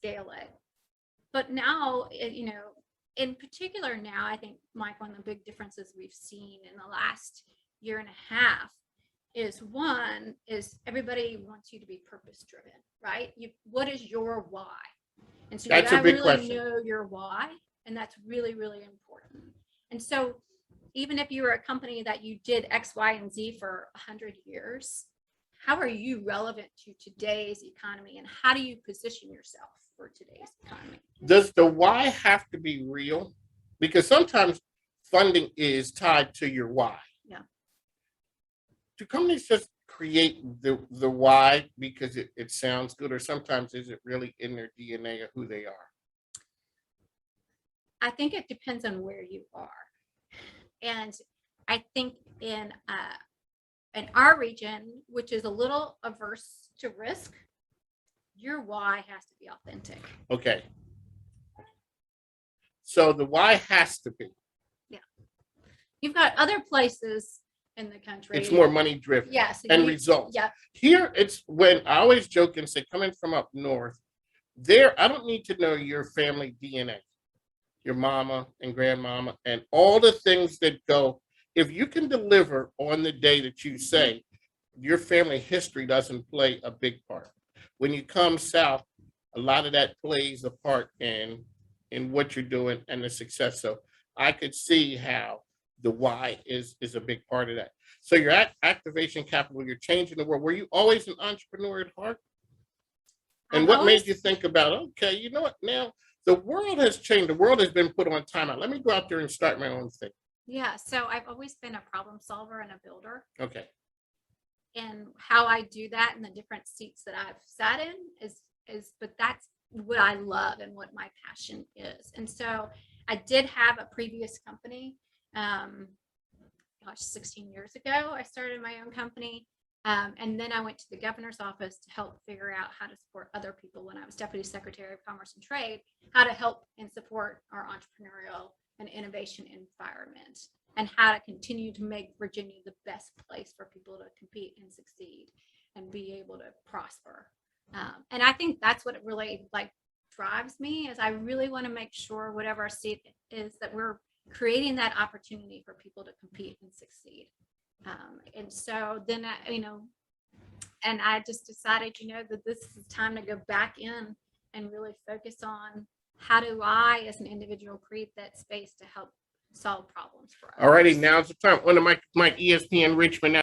scale it. But now, in particular now, I think, Mike, one of the big differences we've seen in the last year and a half is everybody wants you to be purpose driven, right? What is your why? And so you gotta really know your why, and that's really, really important. And so even if you were a company that you did X, Y, and Z for 100 years, how are you relevant to today's economy, and how do you position yourself for today's economy? Does the why have to be real? Because sometimes funding is tied to your why. Yeah. Do companies just create the why because it sounds good, or sometimes is it really in their DNA of who they are? I think it depends on where you are. And I think in our region, which is a little averse to risk, your why has to be authentic. Okay. So the why has to be. Yeah. You've got other places in the country. It's more money driven. Yes. And results. Yeah. Here, it's when I always joke and say, coming from up north, I don't need to know your family DNA, your mama and grandmama, and all the things that go. If you can deliver on the day that you say, your family history doesn't play a big part. When you come south, a lot of that plays a part in what you're doing and the success. So I could see how the why is a big part of that. So you're at Activation Capital, you're changing the world. Were you always an entrepreneur at heart? And what made you think about, okay, you know what, now the world has changed. The world has been put on timeout. Let me go out there and start my own thing. Yeah, so I've always been a problem solver and a builder. Okay. And how I do that in the different seats that I've sat in but that's what I love and what my passion is. And so I did have a previous company. 16 years ago, I started my own company. And then I went to the governor's office to help figure out how to support other people when I was Deputy Secretary of Commerce and Trade, how to help and support our entrepreneurial and innovation environment, and how to continue to make Virginia the best place for people to compete and succeed and be able to prosper. And I think that's what it really drives me, is I really want to make sure whatever our seat is, that we're creating that opportunity for people to compete and succeed. And so then, and I just decided, that this is time to go back in and really focus on how do I, as an individual, create that space to help solve problems for others. All righty, now's the time. On the mic, ESPN Richmond.